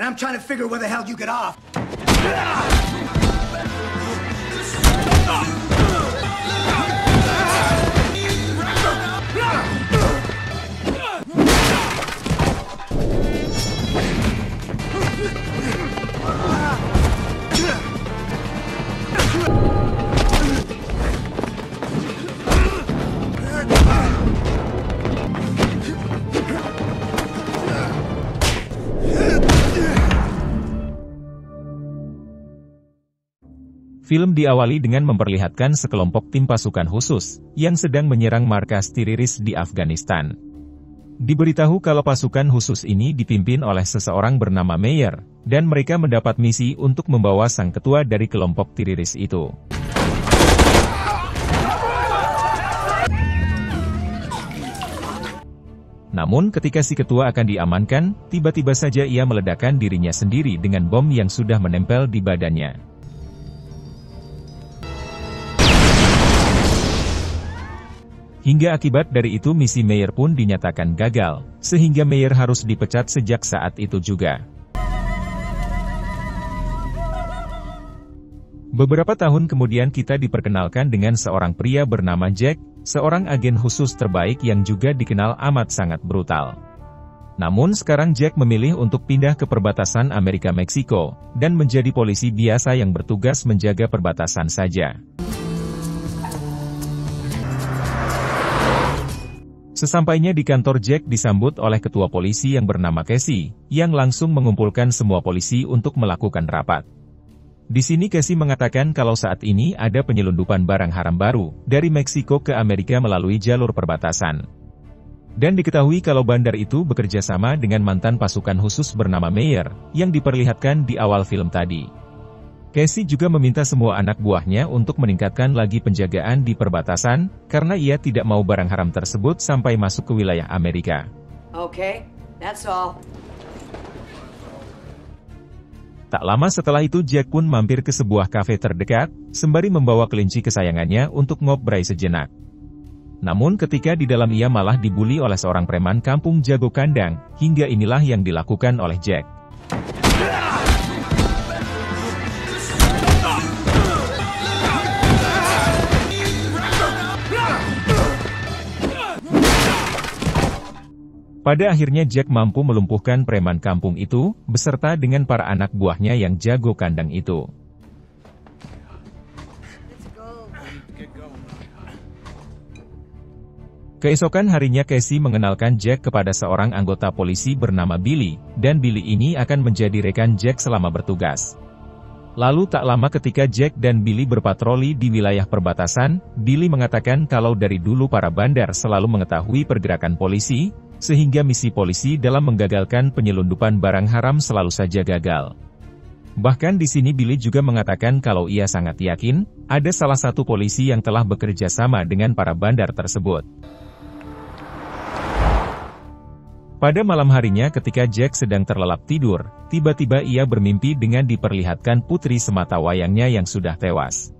and I'm trying to figure where the hell you get off. Film diawali dengan memperlihatkan sekelompok tim pasukan khusus, yang sedang menyerang markas teroris di Afghanistan. Diberitahu kalau pasukan khusus ini dipimpin oleh seseorang bernama Meyer, dan mereka mendapat misi untuk membawa sang ketua dari kelompok teroris itu. Namun ketika si ketua akan diamankan, tiba-tiba saja ia meledakkan dirinya sendiri dengan bom yang sudah menempel di badannya. Hingga akibat dari itu misi Meyer pun dinyatakan gagal, sehingga Meyer harus dipecat sejak saat itu juga. Beberapa tahun kemudian kita diperkenalkan dengan seorang pria bernama Jack, seorang agen khusus terbaik yang juga dikenal amat sangat brutal. Namun sekarang Jack memilih untuk pindah ke perbatasan Amerika-Meksiko, dan menjadi polisi biasa yang bertugas menjaga perbatasan saja. Sesampainya di kantor, Jack disambut oleh ketua polisi yang bernama Casey, yang langsung mengumpulkan semua polisi untuk melakukan rapat. Di sini Casey mengatakan kalau saat ini ada penyelundupan barang haram baru, dari Meksiko ke Amerika melalui jalur perbatasan. Dan diketahui kalau bandar itu bekerja sama dengan mantan pasukan khusus bernama Meyer, yang diperlihatkan di awal film tadi. Casey juga meminta semua anak buahnya untuk meningkatkan lagi penjagaan di perbatasan, karena ia tidak mau barang haram tersebut sampai masuk ke wilayah Amerika. Okay, that's all. Tak lama setelah itu Jack pun mampir ke sebuah kafe terdekat, sembari membawa kelinci kesayangannya untuk ngobrol sejenak. Namun ketika di dalam ia malah dibuli oleh seorang preman kampung jago kandang, hingga inilah yang dilakukan oleh Jack. Pada akhirnya Jack mampu melumpuhkan preman kampung itu, beserta dengan para anak buahnya yang jago kandang itu. Keesokan harinya Casey mengenalkan Jack kepada seorang anggota polisi bernama Billy, dan Billy ini akan menjadi rekan Jack selama bertugas. Lalu tak lama ketika Jack dan Billy berpatroli di wilayah perbatasan, Billy mengatakan kalau dari dulu para bandar selalu mengetahui pergerakan polisi, sehingga misi polisi dalam menggagalkan penyelundupan barang haram selalu saja gagal. Bahkan di sini Billy juga mengatakan kalau ia sangat yakin, ada salah satu polisi yang telah bekerja sama dengan para bandar tersebut. Pada malam harinya ketika Jack sedang terlelap tidur, tiba-tiba ia bermimpi dengan diperlihatkan putri semata wayangnya yang sudah tewas.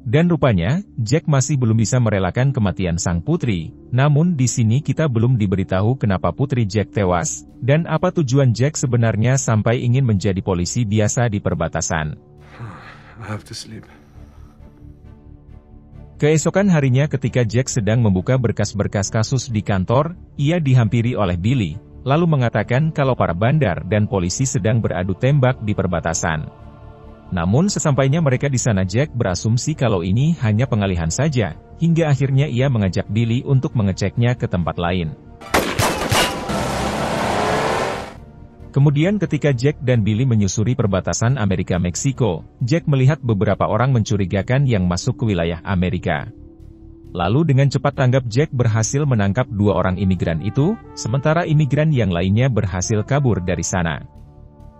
Dan rupanya, Jack masih belum bisa merelakan kematian sang putri, namun di sini kita belum diberitahu kenapa putri Jack tewas, dan apa tujuan Jack sebenarnya sampai ingin menjadi polisi biasa di perbatasan. Keesokan harinya ketika Jack sedang membuka berkas-berkas kasus di kantor, ia dihampiri oleh Billy, lalu mengatakan kalau para bandar dan polisi sedang beradu tembak di perbatasan. Namun sesampainya mereka di sana Jack berasumsi kalau ini hanya pengalihan saja, hingga akhirnya ia mengajak Billy untuk mengeceknya ke tempat lain. Kemudian ketika Jack dan Billy menyusuri perbatasan Amerika-Meksiko, Jack melihat beberapa orang mencurigakan yang masuk ke wilayah Amerika. Lalu dengan cepat tanggap Jack berhasil menangkap 2 orang imigran itu, sementara imigran yang lainnya berhasil kabur dari sana.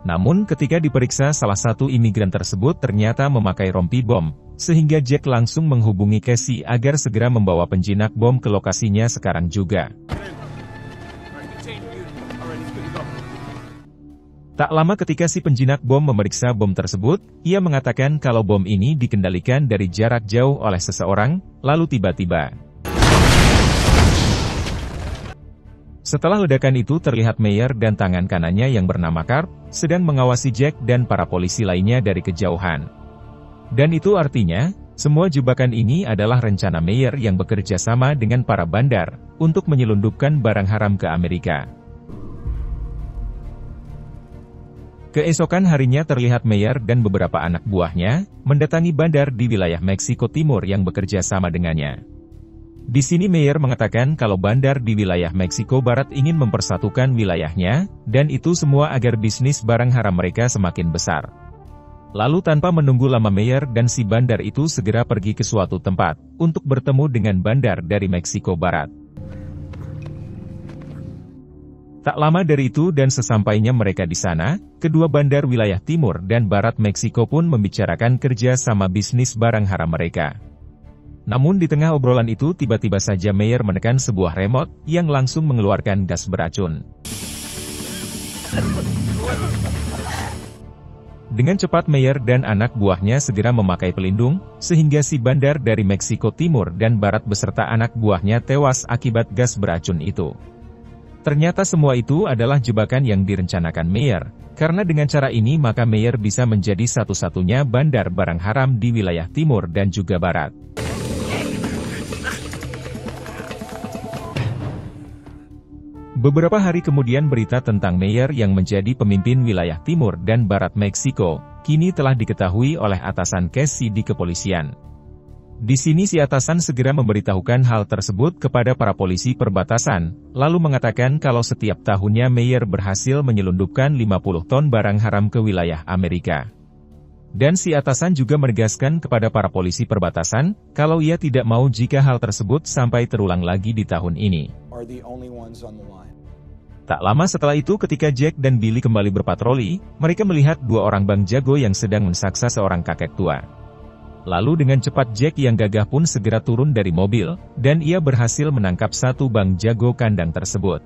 Namun ketika diperiksa salah satu imigran tersebut ternyata memakai rompi bom, sehingga Jack langsung menghubungi Casey agar segera membawa penjinak bom ke lokasinya sekarang juga. Tak lama ketika si penjinak bom memeriksa bom tersebut, ia mengatakan kalau bom ini dikendalikan dari jarak jauh oleh seseorang, lalu tiba-tiba Setelah ledakan itu terlihat Meyer dan tangan kanannya yang bernama Karp, sedang mengawasi Jack dan para polisi lainnya dari kejauhan. Dan itu artinya, semua jebakan ini adalah rencana Meyer yang bekerja sama dengan para bandar, untuk menyelundupkan barang haram ke Amerika. Keesokan harinya terlihat Meyer dan beberapa anak buahnya, mendatangi bandar di wilayah Meksiko Timur yang bekerja sama dengannya. Di sini Meyer mengatakan kalau bandar di wilayah Meksiko Barat ingin mempersatukan wilayahnya, dan itu semua agar bisnis barang haram mereka semakin besar. Lalu tanpa menunggu lama Meyer dan si bandar itu segera pergi ke suatu tempat, untuk bertemu dengan bandar dari Meksiko Barat. Tak lama dari itu dan sesampainya mereka di sana, kedua bandar wilayah timur dan barat Meksiko pun membicarakan kerja sama bisnis barang haram mereka. Namun di tengah obrolan itu tiba-tiba saja Meyer menekan sebuah remote, yang langsung mengeluarkan gas beracun. Dengan cepat Meyer dan anak buahnya segera memakai pelindung, sehingga si bandar dari Meksiko Timur dan Barat beserta anak buahnya tewas akibat gas beracun itu. Ternyata semua itu adalah jebakan yang direncanakan Meyer, karena dengan cara ini maka Meyer bisa menjadi satu-satunya bandar barang haram di wilayah timur dan juga barat. Beberapa hari kemudian berita tentang Meyer yang menjadi pemimpin wilayah timur dan barat Meksiko, kini telah diketahui oleh atasan Casey di kepolisian. Di sini si atasan segera memberitahukan hal tersebut kepada para polisi perbatasan, lalu mengatakan kalau setiap tahunnya Meyer berhasil menyelundupkan 50 ton barang haram ke wilayah Amerika. Dan si atasan juga menegaskan kepada para polisi perbatasan, kalau ia tidak mau jika hal tersebut sampai terulang lagi di tahun ini. Tak lama setelah itu ketika Jack dan Billy kembali berpatroli, mereka melihat dua orang bang jago yang sedang mensaksa seorang kakek tua. Lalu dengan cepat Jack yang gagah pun segera turun dari mobil, dan ia berhasil menangkap satu bang jago kandang tersebut.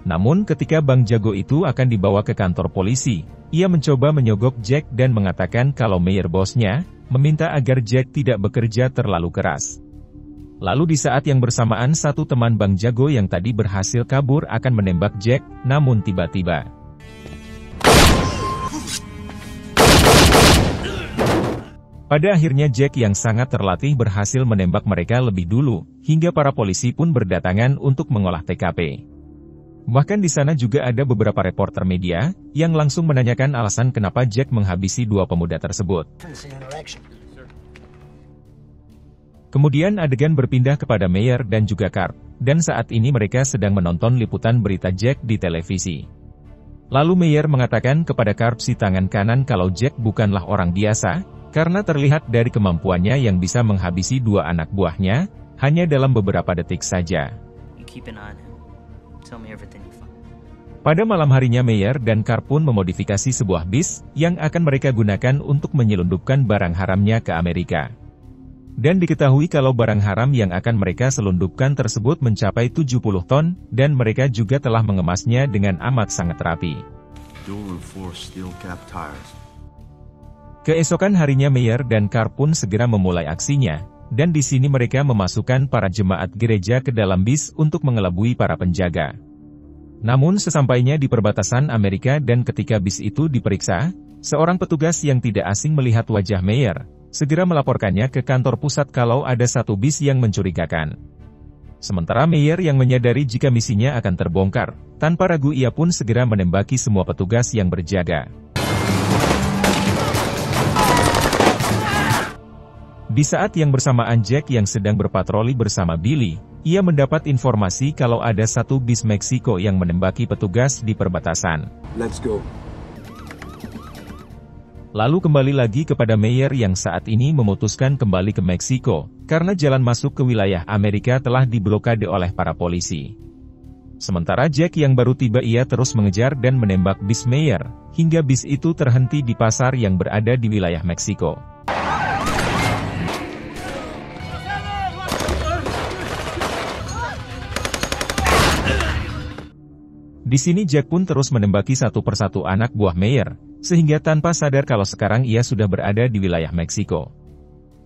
Namun ketika bang jago itu akan dibawa ke kantor polisi, ia mencoba menyogok Jack dan mengatakan kalau Meyer bosnya, meminta agar Jack tidak bekerja terlalu keras. Lalu di saat yang bersamaan satu teman bang jago yang tadi berhasil kabur akan menembak Jack, namun tiba-tiba pada akhirnya Jack yang sangat terlatih berhasil menembak mereka lebih dulu, hingga para polisi pun berdatangan untuk mengolah TKP. Bahkan di sana juga ada beberapa reporter media, yang langsung menanyakan alasan kenapa Jack menghabisi dua pemuda tersebut. Kemudian adegan berpindah kepada Meyer dan juga Karp, dan saat ini mereka sedang menonton liputan berita Jack di televisi. Lalu Meyer mengatakan kepada Karp si tangan kanan kalau Jack bukanlah orang biasa, karena terlihat dari kemampuannya yang bisa menghabisi dua anak buahnya, hanya dalam beberapa detik saja. Pada malam harinya Meyer dan Karp pun memodifikasi sebuah bis, yang akan mereka gunakan untuk menyelundupkan barang haramnya ke Amerika. Dan diketahui kalau barang haram yang akan mereka selundupkan tersebut mencapai 70 ton, dan mereka juga telah mengemasnya dengan amat sangat rapi. Keesokan harinya Meyer dan Karp pun segera memulai aksinya, dan di sini mereka memasukkan para jemaat gereja ke dalam bis untuk mengelabui para penjaga. Namun sesampainya di perbatasan Amerika dan ketika bis itu diperiksa, seorang petugas yang tidak asing melihat wajah Meyer, segera melaporkannya ke kantor pusat kalau ada satu bis yang mencurigakan. Sementara Meyer yang menyadari jika misinya akan terbongkar, tanpa ragu ia pun segera menembaki semua petugas yang berjaga. Di saat yang bersamaan Jack yang sedang berpatroli bersama Billy, ia mendapat informasi kalau ada satu bis Meksiko yang menembaki petugas di perbatasan. Let's go. Lalu kembali lagi kepada Meyer yang saat ini memutuskan kembali ke Meksiko, karena jalan masuk ke wilayah Amerika telah diblokade oleh para polisi. Sementara Jack yang baru tiba ia terus mengejar dan menembak bis Meyer, hingga bis itu terhenti di pasar yang berada di wilayah Meksiko. Di sini Jack pun terus menembaki satu persatu anak buah Meyer, sehingga tanpa sadar kalau sekarang ia sudah berada di wilayah Meksiko.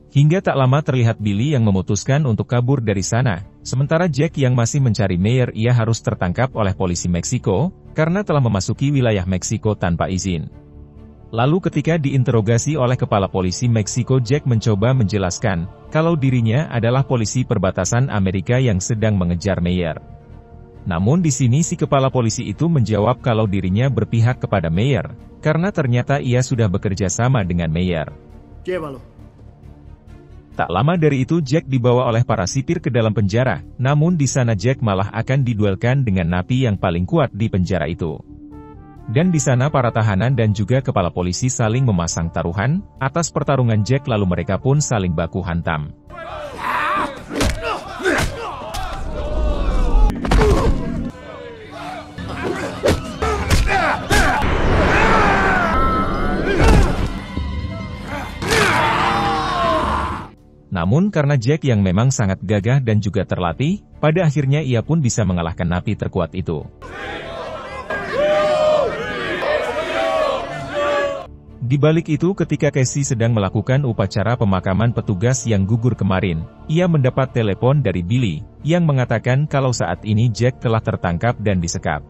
Hingga tak lama terlihat Billy yang memutuskan untuk kabur dari sana, sementara Jack yang masih mencari Meyer ia harus tertangkap oleh polisi Meksiko, karena telah memasuki wilayah Meksiko tanpa izin. Lalu ketika diinterogasi oleh kepala polisi Meksiko, Jack mencoba menjelaskan, kalau dirinya adalah polisi perbatasan Amerika yang sedang mengejar Meyer. Namun di sini si kepala polisi itu menjawab kalau dirinya berpihak kepada Meyer, karena ternyata ia sudah bekerja sama dengan Meyer. Llévalo. Tak lama dari itu Jack dibawa oleh para sipir ke dalam penjara, namun di sana Jack malah akan diduelkan dengan napi yang paling kuat di penjara itu. Dan di sana para tahanan dan juga kepala polisi saling memasang taruhan, atas pertarungan Jack lalu mereka pun saling baku hantam. Namun karena Jack yang memang sangat gagah dan juga terlatih, pada akhirnya ia pun bisa mengalahkan napi terkuat itu. Di balik itu ketika Casey sedang melakukan upacara pemakaman petugas yang gugur kemarin, ia mendapat telepon dari Billy, yang mengatakan kalau saat ini Jack telah tertangkap dan disekap.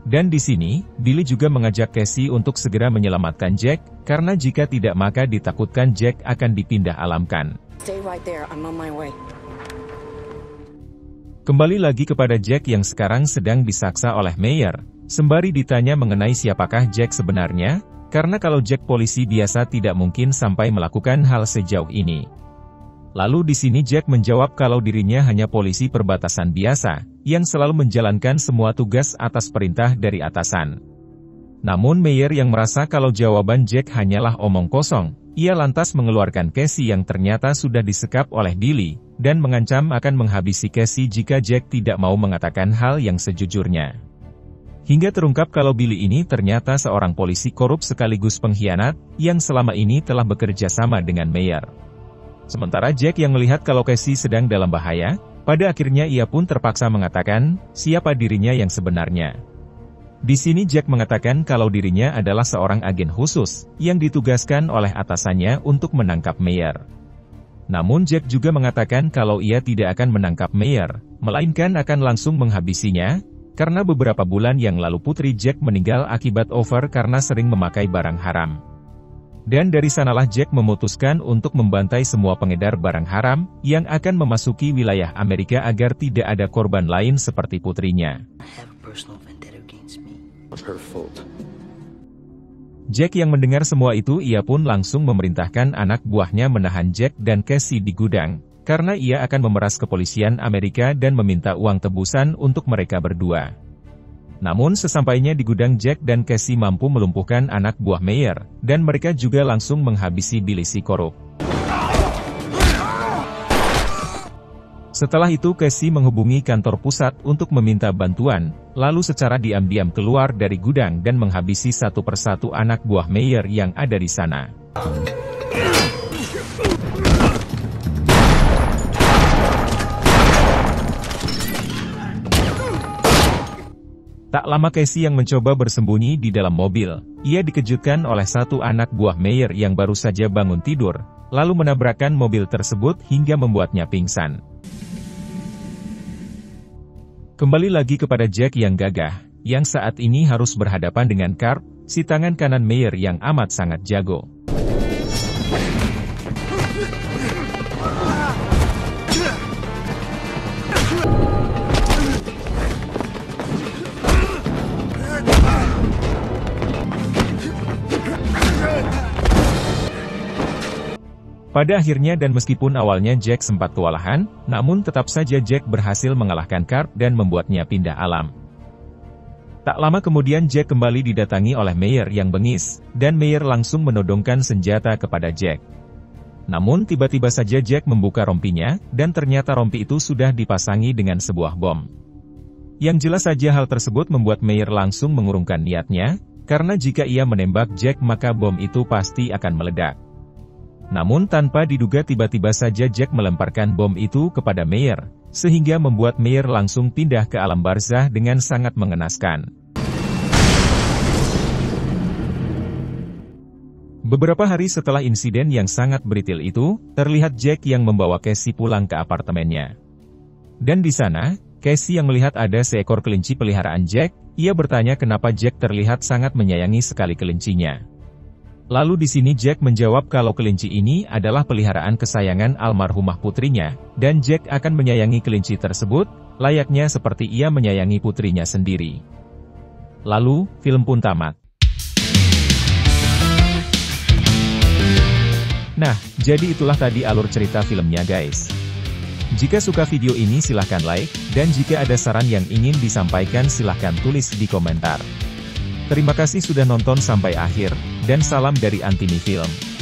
Dan di sini, Billy juga mengajak Casey untuk segera menyelamatkan Jack, karena jika tidak maka ditakutkan Jack akan dipindah alamkan. Stay right there. I'm on my way. Kembali lagi kepada Jack yang sekarang sedang disaksa oleh Meyer, sembari ditanya mengenai siapakah Jack sebenarnya, karena kalau Jack polisi biasa tidak mungkin sampai melakukan hal sejauh ini. Lalu di sini Jack menjawab kalau dirinya hanya polisi perbatasan biasa, yang selalu menjalankan semua tugas atas perintah dari atasan. Namun Meyer yang merasa kalau jawaban Jack hanyalah omong kosong, ia lantas mengeluarkan Casey yang ternyata sudah disekap oleh Billy, dan mengancam akan menghabisi Casey jika Jack tidak mau mengatakan hal yang sejujurnya. Hingga terungkap kalau Billy ini ternyata seorang polisi korup sekaligus pengkhianat, yang selama ini telah bekerja sama dengan Meyer. Sementara Jack yang melihat kalau Casey sedang dalam bahaya, pada akhirnya ia pun terpaksa mengatakan, siapa dirinya yang sebenarnya. Di sini Jack mengatakan kalau dirinya adalah seorang agen khusus, yang ditugaskan oleh atasannya untuk menangkap Meyer. Namun Jack juga mengatakan kalau ia tidak akan menangkap Meyer, melainkan akan langsung menghabisinya, karena beberapa bulan yang lalu putri Jack meninggal akibat over karena sering memakai barang haram. Dan dari sanalah Jack memutuskan untuk membantai semua pengedar barang haram, yang akan memasuki wilayah Amerika agar tidak ada korban lain seperti putrinya. Jack yang mendengar semua itu ia pun langsung memerintahkan anak buahnya menahan Jack dan Casey di gudang, karena ia akan memeras kepolisian Amerika dan meminta uang tebusan untuk mereka berdua. Namun sesampainya di gudang Jack dan Casey mampu melumpuhkan anak buah Meyer, dan mereka juga langsung menghabisi Billy si korup. Setelah itu Casey menghubungi kantor pusat untuk meminta bantuan, lalu secara diam-diam keluar dari gudang dan menghabisi satu persatu anak buah Meyer yang ada di sana. Tak lama Casey yang mencoba bersembunyi di dalam mobil, ia dikejutkan oleh satu anak buah Meyer yang baru saja bangun tidur, lalu menabrakkan mobil tersebut hingga membuatnya pingsan. Kembali lagi kepada Jack yang gagah, yang saat ini harus berhadapan dengan Carp, si tangan kanan Meyer yang amat sangat jago. Pada akhirnya dan meskipun awalnya Jack sempat kewalahan, namun tetap saja Jack berhasil mengalahkan Carp dan membuatnya pindah alam. Tak lama kemudian Jack kembali didatangi oleh Meyer yang bengis, dan Meyer langsung menodongkan senjata kepada Jack. Namun tiba-tiba saja Jack membuka rompinya, dan ternyata rompi itu sudah dipasangi dengan sebuah bom. Yang jelas saja hal tersebut membuat Meyer langsung mengurungkan niatnya, karena jika ia menembak Jack maka bom itu pasti akan meledak. Namun tanpa diduga tiba-tiba saja Jack melemparkan bom itu kepada Meyer, sehingga membuat Meyer langsung pindah ke alam barzah dengan sangat mengenaskan. Beberapa hari setelah insiden yang sangat beritil itu, terlihat Jack yang membawa Casey pulang ke apartemennya. Dan di sana, Casey yang melihat ada seekor kelinci peliharaan Jack, ia bertanya kenapa Jack terlihat sangat menyayangi sekali kelincinya. Lalu di sini Jack menjawab kalau kelinci ini adalah peliharaan kesayangan almarhumah putrinya, dan Jack akan menyayangi kelinci tersebut, layaknya seperti ia menyayangi putrinya sendiri. Lalu, film pun tamat. Nah, jadi itulah tadi alur cerita filmnya guys. Jika suka video ini silahkan like, dan jika ada saran yang ingin disampaikan silahkan tulis di komentar. Terima kasih sudah nonton sampai akhir, dan salam dari Antimi Film.